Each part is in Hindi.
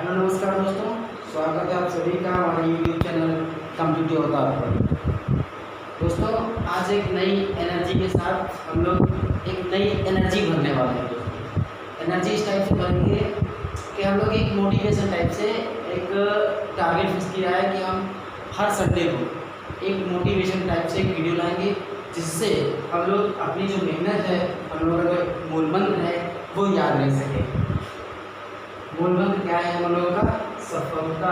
हेलो नमस्कार दोस्तों, स्वागत है आप सभी का हमारे यूट्यूब चैनल कम्प्यूटर अवतार पर। दोस्तों, आज एक नई एनर्जी के साथ हम लोग एक नई एनर्जी भरने वाले हैं। दोस्तों, एनर्जी इस टाइप से भरेंगे कि हम लोग एक मोटिवेशन टाइप से एक टारगेट फिक्स किया है कि हम हर संडे को एक मोटिवेशन टाइप से एक वीडियो लाएंगे, जिससे हम लोग अपनी जो मेहनत है, हम लोगों का जो मूल मंत्र है वो याद रह सके। मूल मंत्र क्या है हम लोगों का? सफलता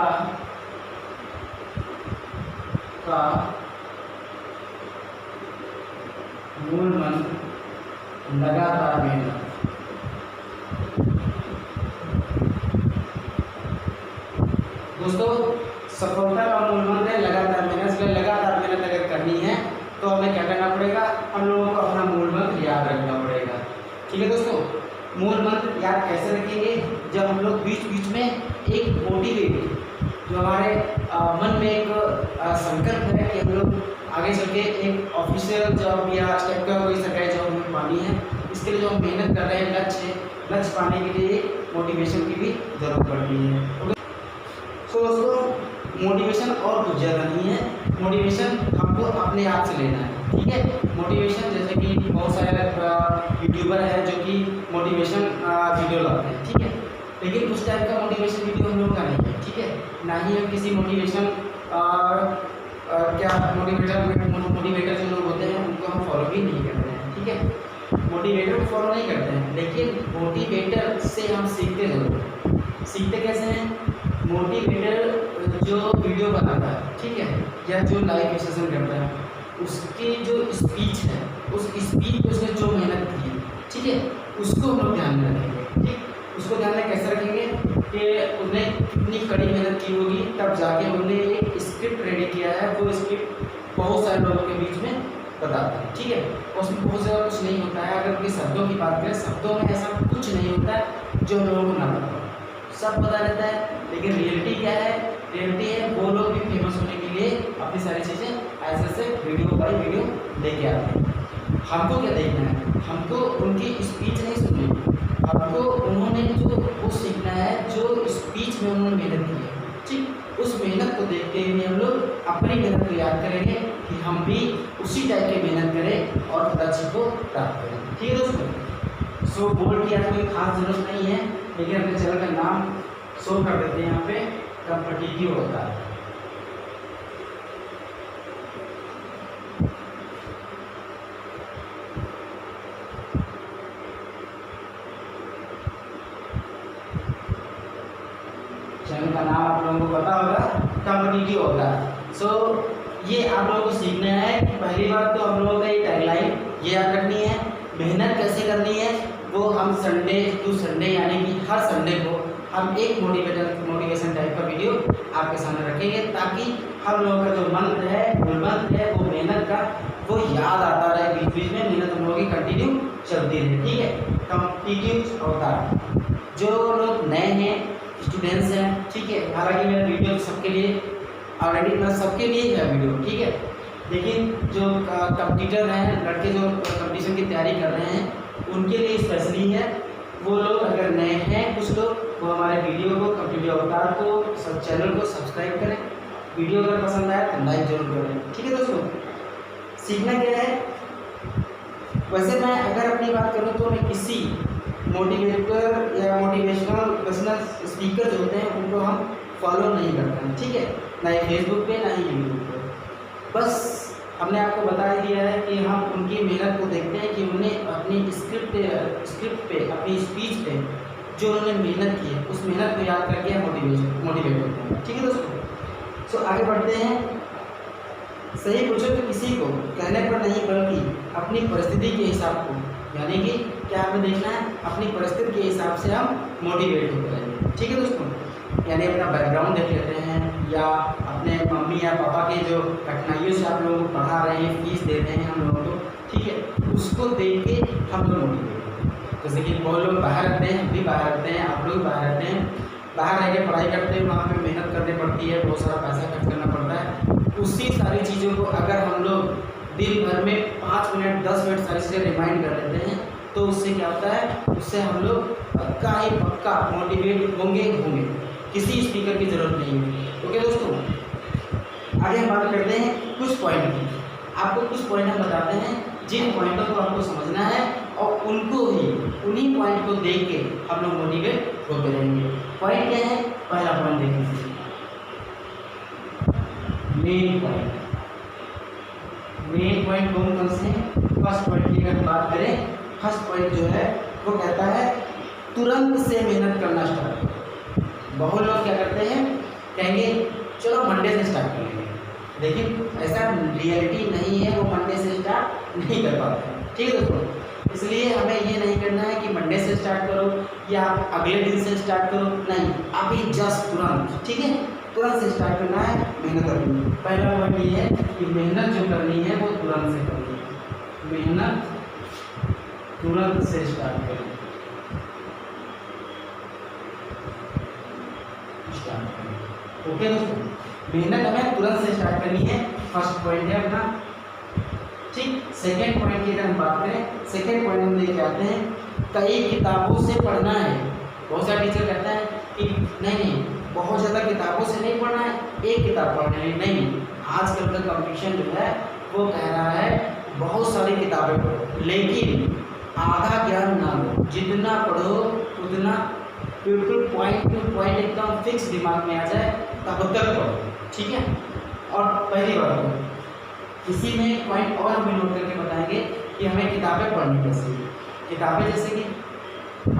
का मूल मंत्र लगातार मेहनत। दोस्तों, सफलता का मूल मंत्र है लगातार मेहनत। लगातार मेहनत अगर करनी है तो हमें क्या करना पड़ेगा? हम लोगों को अपना मूल मंत्र याद रखना पड़ेगा। ठीक है दोस्तों, मूल मंत्र याद कैसे रखेंगे? जब हम लोग बीच बीच में एक मोटिवेट, जो हमारे मन में एक संकल्प है कि हम लोग आगे चल के एक ऑफिशियल जॉब या स्टेप का कोई सरकारी जॉब हमें पानी है, इसके लिए जो हम मेहनत कर रहे हैं, लक्ष्य पाने के लिए मोटिवेशन की भी ज़रूरत पड़ती है। तो दोस्तों, मोटिवेशन और कुछ ज़्यादा नहीं है। मोटिवेशन हमको अपने आप से लेना है। ठीक है, मोटिवेशन जैसे कि बहुत सारे यूट्यूबर हैं जो कि मोटिवेशन वीडियो लाते हैं। ठीक है, लेकिन उस टाइप का मोटिवेशन वीडियो हम लोग का नहीं है। ठीक है, ना ही हम किसी मोटिवेशन मोटिवेटर जो लोग होते हैं उनको हम फॉलो भी नहीं करते हैं। ठीक है, मोटिवेटर को फॉलो नहीं करते हैं, लेकिन मोटिवेटर से हम सीखते जरूर। सीखते कैसे हैं? मोटिवेटर जो वीडियो बनाता है, ठीक है, या जो लाइव सेशन करता है, उसकी जो स्पीच है, उस स्पीच पे उसने जो मेहनत की है, ठीक है, उसको हम लोग ध्यान में रखेंगे। ठीक, उसको ध्यान में कैसे रखेंगे कि उसने कितनी कड़ी मेहनत की होगी, तब जाके उन्होंने एक स्क्रिप्ट रेडी किया है। वो स्क्रिप्ट बहुत सारे लोगों के बीच में बताता है। ठीक है, उसमें बहुत ज़्यादा कुछ नहीं होता है। अगर उनके शब्दों की बात करें, शब्दों में ऐसा कुछ नहीं होता है जो लोगों को ना पता हो, सब पता रहता है। लेकिन रियलिटी क्या है? रियलिटी है वो लोग भी फेमस होने के लिए अपनी सारी चीज़ें ऐसे ऐसे वीडियो बाई वीडियो लेके आते हैं। हमको क्या देखना है? हमको उनकी स्पीच नहीं सुननी, हमको उन्होंने जो वो सीखना है जो स्पीच में उन्होंने मेहनत की है। ठीक, उस मेहनत को देखते हुए हम लोग अपनी मेहनत को याद करेंगे कि हम भी उसी टाइप की मेहनत करें और लक्ष्य को प्राप्त करें। ठीक है दोस्तों, सो बोर्ड की कोई खास जरूरत नहीं है, लेकिन अपने चैनल का नाम शो कर देते हैं यहाँ पे, कॉम्पिटिटिव होता है। चैनल का नाम आप लोगों को पता होगा, कॉम्पिटिटिव होता है। सो ये आप लोगों को सीखना है कि पहली बात तो हम लोगों का ये टैगलाइन ये याद रखनी है। मेहनत कैसे करनी है वो हम संडे टू संडे यानी कि हर संडे को हम एक मोटिवेशन टाइप का वीडियो आपके सामने रखेंगे, ताकि हम लोगों का जो मंत्र है, मूल मंत्र है, वो मेहनत का वो याद आता रहे। बीच बीच में मेहनत हम लोगों की कंटिन्यू चलती रहे। ठीक है, कॉम्पिटिटिव होता है। जो लोग नए हैं, स्टूडेंट्स हैं, ठीक है, हालांकि मेरा वीडियो सबके लिए ऑलरेडी मैं सबके लिए है वीडियो। ठीक है, लेकिन जो कॉम्पिटिटर हैं, लड़के जो कंपटीशन की तैयारी कर रहे हैं, उनके लिए स्पेशली है। वो लोग अगर नए हैं, कुछ लोग, वो हमारे वीडियो को, कम्प्यूटर अवतार को, सब चैनल को सब्सक्राइब करें। वीडियो अगर पसंद आए तो लाइक जरूर करें। ठीक है दोस्तों, सीखना क्या है? वैसे मैं अगर अपनी बात करूँ तो मैं किसी मोटिवेटर या मोटिवेशनल स्पीकर जो होते हैं उनको हम फॉलो नहीं करते हैं। ठीक है, ना ही फेसबुक पे ना ही यूट्यूब पे। बस हमने आपको बता दिया है कि हम उनकी मेहनत को देखते हैं कि उन्हें अपनी स्क्रिप्ट पे, अपनी स्पीच पे जो उन्होंने मेहनत की है, उस मेहनत को याद करके हम मोटिवेट होते हैं। ठीक है दोस्तों, सो आगे बढ़ते हैं। सही पूछो तो किसी को कहने पर नहीं, बल्कि अपनी परिस्थिति के हिसाब को, यानी कि क्या हमें देखना है? अपनी परिस्थिति के हिसाब से हम मोटिवेट होते हैं। ठीक है दोस्तों, यानी अपना बैकग्राउंड देख लेते हैं, या अपने मम्मी या पापा के जो कठिनाइयों से आप लोगों को पढ़ा रहे हैं, फीस दे रहे हैं हम लोगों को, ठीक है, उसको देख के हम लोग मोटिवेट होते हैं। जैसे कि बहुत लोग बाहर रहते हैं, हम भी बाहर रहते हैं, आप लोग बाहर रहते हैं, बाहर रह के पढ़ाई करते हैं, वहाँ पे मेहनत करनी पड़ती है, बहुत सारा पैसा खर्च करना पड़ता है। उसी सारी चीज़ों को अगर हम लोग दिन भर में 5 मिनट 10 मिनट सारी चीज़ें रिमाइंड कर लेते हैं, तो उससे क्या होता है? उससे हम लोग पक्का ही पक्का मोटिवेट होंगे। किसी स्पीकर की ज़रूरत नहीं है। ओके दोस्तों, आगे हम बात करते हैं कुछ पॉइंट की। आपको कुछ पॉइंट हम बताते हैं जिन पॉइंटों को आपको समझना है और उनको ही उन्हीं पॉइंट को देख के हम लोग मोटिवेट होते रहेंगे। पॉइंट क्या है? पहला पॉइंट देख लीजिए, मेन पॉइंट। मेन पॉइंट कौन कौन से हैं? फर्स्ट पॉइंट की अगर बात करें, फर्स्ट पॉइंट जो है वो कहता है तुरंत से मेहनत करना स्टार्ट करो। बहुत लोग क्या करते हैं, कहेंगे चलो मंडे से स्टार्ट करेंगे, लेकिन ऐसा रियलिटी नहीं है, वो मंडे से स्टार्ट नहीं कर पाते हैं। ठीक है दोस्तों, इसलिए हमें ये नहीं करना है कि मंडे से स्टार्ट करो या अगले दिन से स्टार्ट करो, नहीं, अभी जस्ट तुरंत, ठीक है, तुरंत से स्टार्ट करना है, मेहनत करनी है। पहला पॉइंट ये है कि मेहनत जो करनी है वो तुरंत से करनी है, मेहनत तुरंत से स्टार्ट करें। ओके दोस्तों, मेहनत हमें तुरंत से स्टार्ट करनी है, फर्स्ट पॉइंट है अपना। ठीक, सेकेंड पॉइंट की अगर हम बात करें, सेकेंड पॉइंट हम लेके आते हैं कई किताबों से पढ़ना है। बहुत सारे टीचर कहता है कि नहीं बहुत ज़्यादा किताबों से नहीं पढ़ना है, एक किताब पढ़ना है। नहीं, आजकल का कंपटीशन जो है वो कह रहा है बहुत सारी किताबें पढ़ो, लेकिन आधा ज्ञान ना लो, जितना पढ़ो उतना बिल्कुल पॉइंट टू पॉइंट एकदम फिक्स दिमाग में आ जाए तब तक पढ़ो। ठीक है, और पहली बात इसी में एक पॉइंट और हम नोट करके बताएंगे कि हमें किताबें पढ़नी कैसे। किताबें जैसे कि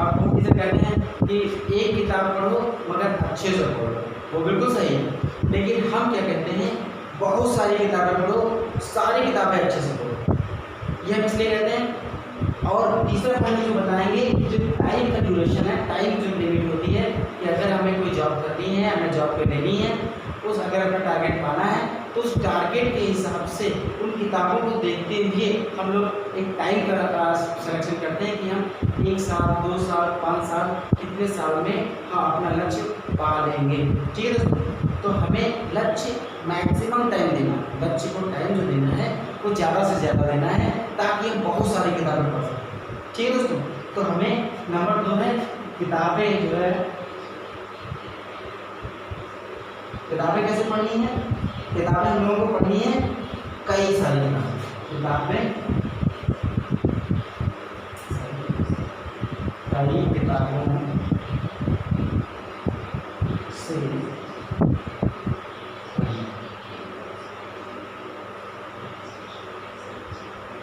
आप किसे कहते हैं कि एक किताब पढ़ो मगर अच्छे से पढ़ो, वो बिल्कुल सही है, लेकिन हम क्या कहते हैं बहुत सारी किताबें पढ़ो, सारी किताबें अच्छे से पढ़ो, ये हम इसलिए कहते हैं। और तीसरा पॉइंट जो बताएंगे, जो टाइम का ड्यूरेशन है, टाइम जो लिमिट होती है कि अगर हमें कोई जॉब करनी है, हमें जॉब पे लेनी है, उस अगर अपना टारगेट पाना है तो उस टारगेट के हिसाब से उन किताबों को देखते हुए हम लोग एक टाइम का सिलेक्शन करते हैं कि हम 1 साल 2 साल 5 साल कितने साल में हम अपना लक्ष्य पा लेंगे। ठीक है दोस्तों, तो हमें लक्ष्य मैक्सिमम टाइम देना, लक्ष्य को टाइम जो देना है वो ज़्यादा से ज़्यादा देना है ताकि हम बहुत सारी किताबें पढ़ सकें। ठीक है दोस्तों, तो हमें नंबर 2 है किताबें जो है, किताबें कैसे पढ़नी है? किताबें हम लोगों को पढ़नी है कई सारी किताबें, कई किताबों से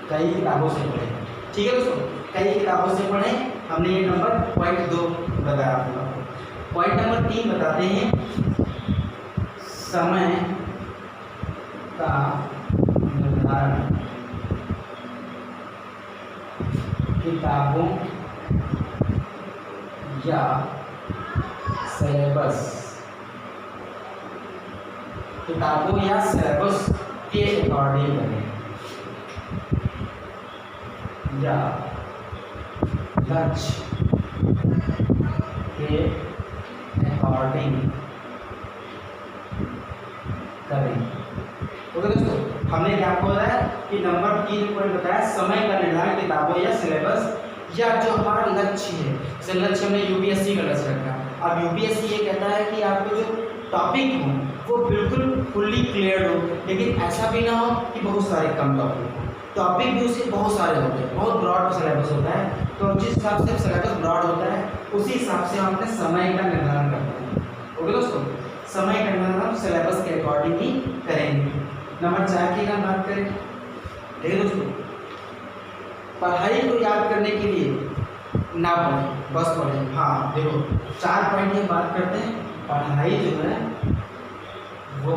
कई किताबों से पढ़ें। ठीक है दोस्तों, कई किताबों से पढ़ें। हमने ये नंबर पॉइंट 2 बताया आपको। पॉइंट नंबर 3 बताते हैं समय का निर्धारण किताबों या सिलेबस, किताबों या सिलेबस के अकॉर्डिंग करें या लक्ष्य के अकॉर्डिंग करें। ओके दोस्तों, हमने क्या आपको बताया कि नंबर 3 पॉइंट बताया समय का निर्धारण किताबों या सिलेबस या जो हमारा लक्ष्य है। जैसे लक्ष्य हमने यूपीएससी का लक्ष्य रखा, अब यूपीएससी ये कहता है कि आपको जो टॉपिक हो वो बिल्कुल फुल्ली क्लियर हो, लेकिन ऐसा भी ना हो कि बहुत सारे कम टॉपिक हो। टॉपिक भी उसके बहुत सारे होते हैं, बहुत ब्रॉड सिलेबस होता है, तो जिस हिसाब से सिलेबस ब्रॉड होता है उसी हिसाब से हम अपने समय का निर्धारण करते हैं। ओके दोस्तों, समय का निर्धारण हम सिलेबस के अकॉर्डिंग ही करेंगे। नंबर 4 की हम बात करें, ठीक है दोस्तों, पढ़ाई को याद करने के लिए ना पढ़ें, बस पढ़ें। हाँ देखो, 4 पॉइंट की बात करते हैं। पढ़ाई जो है वो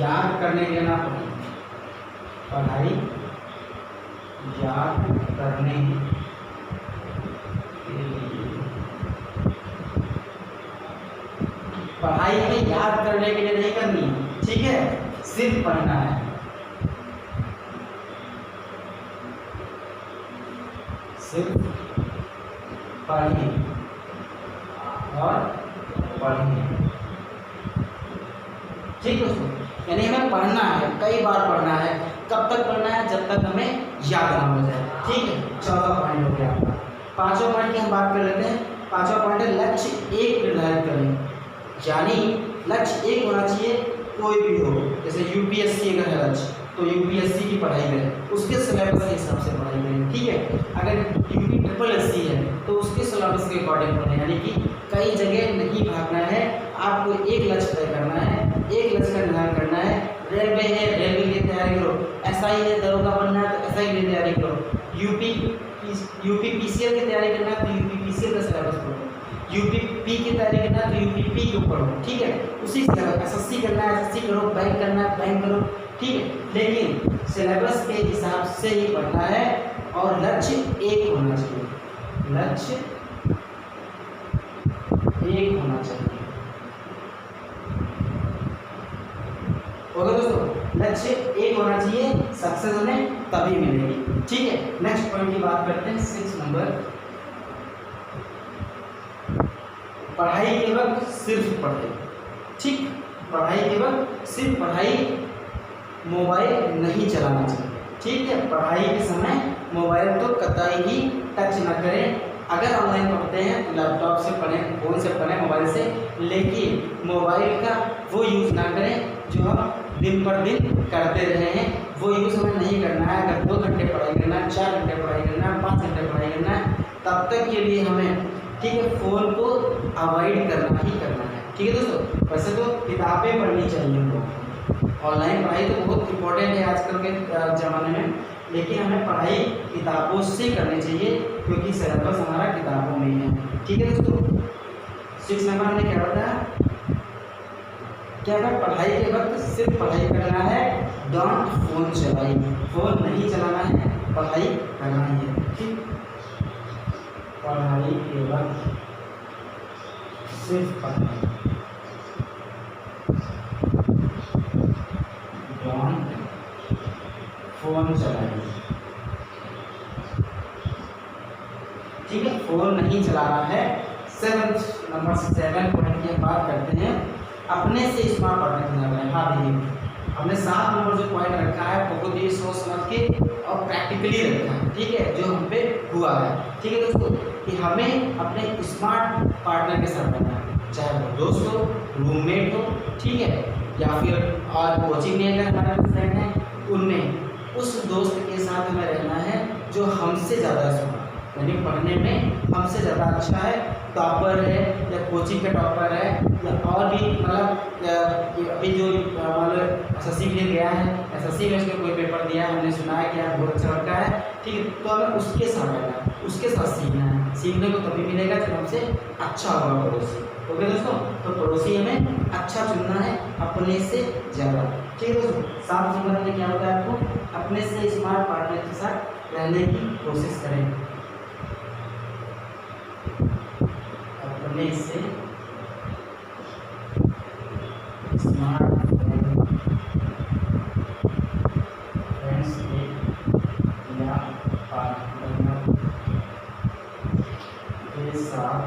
याद करने के लिए ना पढ़ें, पढ़ाई याद करने के लिए, पढ़ाई में याद करने के लिए नहीं करनी है, ठीक है, सिर्फ पढ़ना है, सिर्फ पढ़िए और पढ़िए। ठीक दोस्तों, यानी हमें पढ़ना है, कई बार पढ़ना है। कब तक पढ़ना है? जब तक हमें याद ना हो जाए। ठीक है, 14 पॉइंट हो गया आपका। 5वां पॉइंट की हम बात कर लेते हैं, पांचवा पॉइंट है लक्ष्य एक निर्धारित करें, यानी लक्ष्य एक होना चाहिए कोई भी हो। जैसे यूपीएससी अगर है लक्ष्य तो यूपीएससी की पढ़ाई करें, उसके सिलेबस के हिसाब से पढ़ाई करें, ठीक है। अगर यूपीएससी है तो उसके सिलेबस के अकॉर्डिंग पढ़ें, यानी कि कई जगह नहीं भागना है, आपको एक लक्ष्य तय करना है, एक लक्ष्य का निर्धारण करना है। रेलवे है, रेलवे की तैयारी करो, एसआई है, दरोगा बनना है तो एसआई की तैयारी करो, यूपीपीसीएल की तैयारी करना है तो यूपीपीसीएल का सिलेबस पढ़ो, यूपीपी की तैयारी करना है तो यूपीपी को पढ़ो, ठीक है। उसी सिलेबस, एसएससी करना है एसएससी करो, बैंक करना है बैंक करो, ठीक है। लेकिन सिलेबस के हिसाब से ही पढ़ना है और लक्ष्य एक होना चाहिए, लक्ष्य एक होना चाहिए। ओके दोस्तों, लक्ष्य एक होना चाहिए, सक्सेस हमें तभी मिलेगी, ठीक है। नेक्स्ट पॉइंट की बात करते हैं 6 नंबर, पढ़ाई के वक्त सिर्फ पढ़े, ठीक। पढ़ाई के वक्त सिर्फ पढ़ाई, मोबाइल नहीं चलाना चाहिए, ठीक है। पढ़ाई के समय मोबाइल तो कतई ही टच ना करें। अगर ऑनलाइन पढ़ते हैं तो लैपटॉप से पढ़ें, फ़ोन से पढ़ें, मोबाइल से, लेकिन मोबाइल का वो यूज़ ना करें जो हम दिन पर दिन करते रहे हैं, वो यूज़ हमें नहीं करना है। अगर 2 घंटे पढ़ाई करना है, 4 घंटे पढ़ाई करना है, 5 घंटे पढ़ाई करना है, तब तक के लिए हमें, ठीक है, फ़ोन को अवॉइड करना ही करना है, ठीक है दोस्तों। वैसे तो किताबें पढ़नी चाहिए हमको, ऑनलाइन पढ़ाई तो बहुत इम्पोर्टेंट है आजकल के ज़माने में, लेकिन हमें पढ़ाई किताबों से करनी चाहिए क्योंकि सिलेबस हमारा किताबों में ही है, ठीक है दोस्तों। 6 नंबर हमने क्या बताया, क्या है, पढ़ाई के वक्त सिर्फ पढ़ाई करना है, डोंट फोन चलाई, फोन नहीं चलाना है, पढ़ाई करना ही है, ठीक। पढ़ाई के वक्त सिर्फ पढ़ाई, डोंट फोन चलाइए, ठीक है, फोन नहीं चलाना है। 7 नंबर 7 पॉइंट की बात करते हैं, अपने से स्मार्ट पढ़ने की नजर है। हाँ देखिए, हमने 7 नंबर जो पॉइंट रखा है बहुत ही सोच समझ के और प्रैक्टिकली रखा है, ठीक है, जो हम पे हुआ है, ठीक है दोस्तों, कि हमें अपने स्मार्ट पार्टनर के साथ रहना है, चाहे वो दोस्त हो, रूममेट हो, ठीक है, या फिर और कोचिंग में अगर हमारे फ्रेंड हैं उनमें, उस दोस्त के साथ हमें रहना है जो हमसे ज़्यादा स्मार्ट, यानी पढ़ने में हमसे ज़्यादा अच्छा है, टॉपर है या कोचिंग का टॉपर है, या और भी मतलब अभी जो मतलब एसएससी के लिए गया है, एसएससी में उसने कोई पेपर दिया है, हमने सुना है कि यार बहुत अच्छा लड़का है, ठीक है, तो हमें उसके साथ रहना है, उसके साथ सीखना है। सीखने को तभी मिलेगा जब हमसे अच्छा होगा पड़ोसी, ओके दोस्तों। तो पड़ोसी हमें अच्छा चुनना है अपने से ज़्यादा, ठीक है दोस्तों। 7 नंबर में क्या बताया आपको, अपने से स्मार्ट पार्टनर के साथ रहने की कोशिश करें, अपने से स्मार्ट फ्रेंड्स या पार्टनर के साथ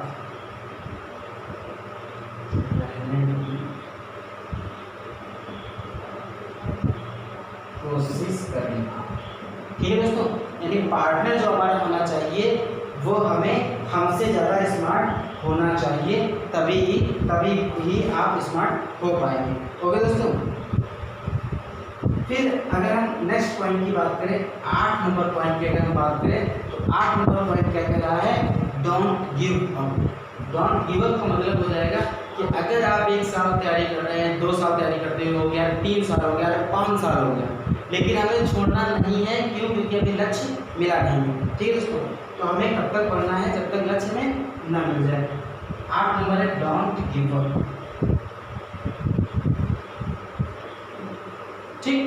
रहने की कोशिश करें, ठीक है दोस्तों। यानी पार्टनर जो हमारा होना चाहिए वो हमें हमसे ज़्यादा स्मार्ट होना चाहिए, तभी ही आप स्मार्ट हो पाएंगे, ओके दोस्तों। फिर अगर हम नेक्स्ट पॉइंट की बात करें, 8 नंबर पॉइंट की अगर हम बात करें तो 8 नंबर पॉइंट क्या कह रहा है, don't give up. Don't give up का मतलब हो जाएगा कि अगर आप 1 साल तैयारी कर रहे हैं, 2 साल तैयारी करते हो गया, 3 साल हो गया, 5 साल हो गया, लेकिन हमें छोड़ना नहीं है, क्यों, क्योंकि अभी लक्ष्य मिला नहीं है, ठीक है दोस्तों। तो हमें कब तक पढ़ना है, जब तक लक्ष्य में ना मिल जाए। 8 नंबर है डोंट गिव अप, ठीक।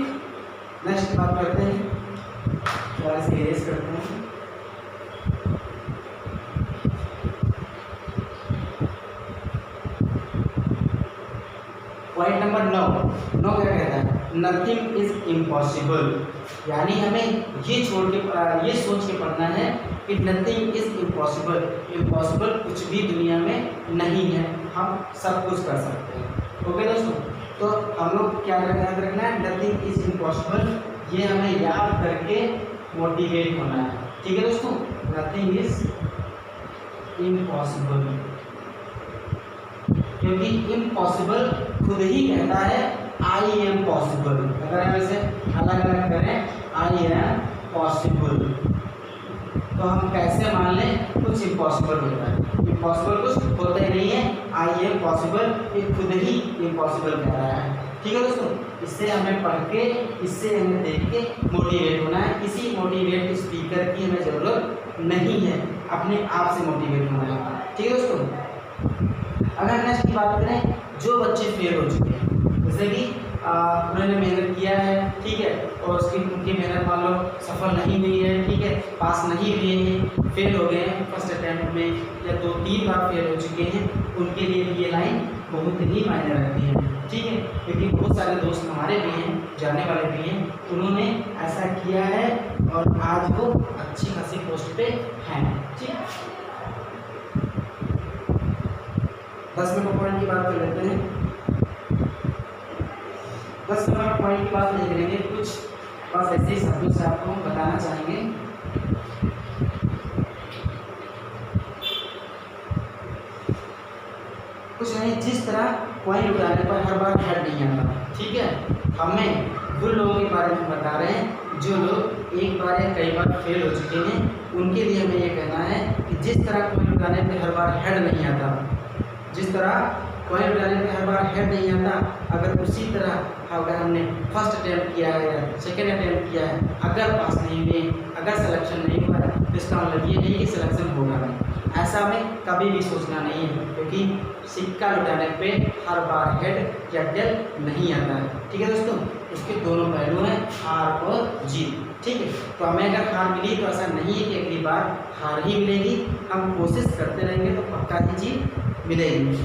नेक्स्ट बात करते हैं, थोड़ा सा इरेज करते हैं। पॉइंट नंबर 9 क्या कहता है, नथिंग इज इम्पॉसिबल, यानी हमें ये सोच के पढ़ना है कि नथिंग इज इम्पॉसिबल, इम्पॉसिबल कुछ भी दुनिया में नहीं है, हम सब कुछ कर सकते हैं, ओके दोस्तों। तो हम लोग क्या याद रखना है, नथिंग इज इम्पॉसिबल, ये हमें याद करके मोटिवेट होना है, ठीक है दोस्तों। नथिंग इज इम्पॉसिबल, क्योंकि इम्पॉसिबल खुद ही कहता है आई एम पॉसिबल। अगर हम इसे अलग अलग करें आई एम पॉसिबल, तो हम कैसे मान लें कुछ इम्पॉसिबल होता है। इम्पॉसिबल कुछ होता ही नहीं है, आई एम पॉसिबल ये खुद ही इम्पॉसिबल कह रहा है। ठीक है दोस्तों, इससे हमें पढ़ के, इससे हमें देख के मोटिवेट होना है। किसी मोटिवेट स्पीकर की हमें ज़रूरत नहीं है, अपने आप से मोटिवेट होना है। ठीक है दोस्तों, अगर नेक्स्ट की बात करें, जो बच्चे फेल हो चुके हैं, जैसे कि उन्होंने मेहनत किया है, ठीक है, और उनकी मेहनत मान लो सफल नहीं हुई है, ठीक है, पास नहीं हुए हैं, फेल हो गए हैं फर्स्ट अटैम्प्ट में या 2-3 बार फेल हो चुके हैं, उनके लिए ये लाइन बहुत ही मायने रखती है। ठीक है, क्योंकि बहुत सारे दोस्त हमारे भी हैं, जानने वाले भी हैं, उन्होंने ऐसा किया है और आज वो अच्छी खासी पोस्ट पे हैं। ठीक है, 10 नंबर पॉइंट की बात कर लेते हैं। 10 नंबर पॉइंट की बात नहीं करेंगे, कुछ बस ऐसे ही शब्दों से आपको हम बताना चाहेंगे। कुछ नहीं, जिस तरह पॉइंट उठाने पर हर बार हेड नहीं आता। ठीक है, हमें उन लोगों के बारे में बता रहे हैं जो लोग एक बार या कई बार फेल हो चुके हैं, उनके लिए हमें ये कहना है कि जिस तरह पॉइंट उठाने पर हर बार हेड नहीं आता, जिस तरह पॉइंट उठाने पे हर बार हेड नहीं आता, अगर उसी तरह अगर हमने फर्स्ट अटैम्प्ट किया है या सेकेंड अटैम्प्ट किया है, अगर पास नहीं हुए, अगर सिलेक्शन नहीं हुआ है, तो इसका मतलब ये नहीं कि सिलेक्शन होगा नहीं। ऐसा हमें कभी भी सोचना नहीं है, क्योंकि सिक्का लुटाने पे हर बार हेड या टेल नहीं आता है। ठीक है दोस्तों, उसके दोनों पहलू हैं, हार और जीत। ठीक है, तो हमें अगर हार मिली तो ऐसा नहीं है कि अगली बार हार ही मिलेगी, हम कोशिश करते रहेंगे तो पक्का ही जीत मिलेगी।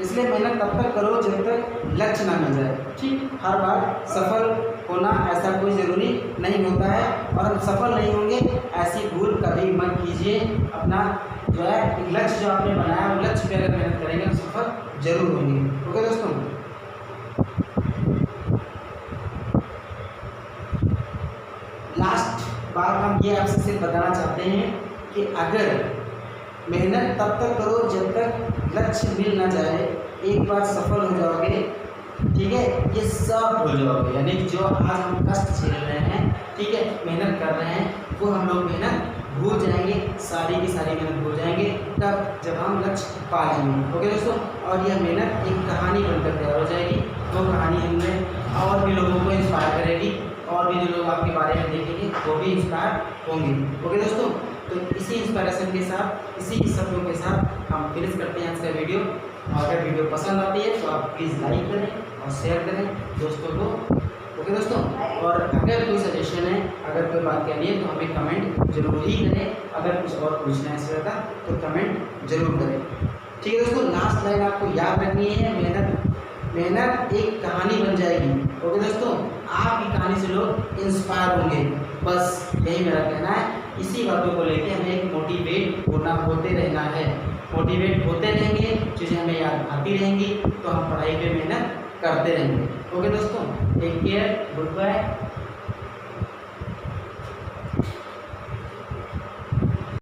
इसलिए मेहनत तब तक करो जब तक लक्ष्य ना मिल जाए। ठीक, हर बार सफल होना ऐसा कोई ज़रूरी नहीं होता है, और हम सफल नहीं होंगे ऐसी भूल कभी मत कीजिए। अपना जो है एक लक्ष्य जो आपने बनाया, वो लक्ष्य पे अगर मेहनत करेंगे तो सफल जरूर होंगे। ओके दोस्तों, लास्ट बात हम ये आपसे सिर्फ बताना चाहते हैं कि अगर मेहनत तब तक करो जब तक लक्ष्य मिल ना जाए, एक बार सफल हो जाओगे, ठीक है, ये सब भूल जाओगे। यानी जो आज हम कष्ट झेल रहे हैं, ठीक है, मेहनत कर रहे हैं, वो हम लोग मेहनत भूल जाएंगे, सारी की सारी मेहनत भूल जाएंगे तब जब हम लक्ष्य पा लेंगे। ओके दोस्तों, और यह मेहनत एक कहानी बनकर तैयार हो जाएगी। वो कहानी हमें और भी लोगों को इंस्पायर करेगी, और भी जो लोग आपके बारे में देखेंगे वो भी इंस्पायर होंगे। ओके दोस्तों, तो इसी इंस्पायरेशन के साथ, इसी शब्दों के साथ हम फिनिश करते हैं आज का वीडियो। और अगर वीडियो पसंद आती है तो आप प्लीज़ लाइक करें और शेयर करें दोस्तों को। ओके दोस्तों, और अगर कोई सजेशन है, अगर कोई बात कहनी है तो हमें कमेंट जरूर ही करें। अगर कुछ और पूछना है इसका तो कमेंट जरूर करें। ठीक है दोस्तों, लास्ट लाइन आपको याद रखनी है, मेहनत एक कहानी बन जाएगी। ओके दोस्तों, आपकी कहानी से लोग इंस्पायर होंगे, बस यही मेरा कहना है। इसी बातों को लेके हमें एक मोटिवेट होते रहना है। मोटिवेट होते रहेंगे, चीज़ें हमें याद आती रहेंगी, तो हम पढ़ाई पे मेहनत करते रहेंगे। ओके दोस्तों, टेक केयर, गुड बाय।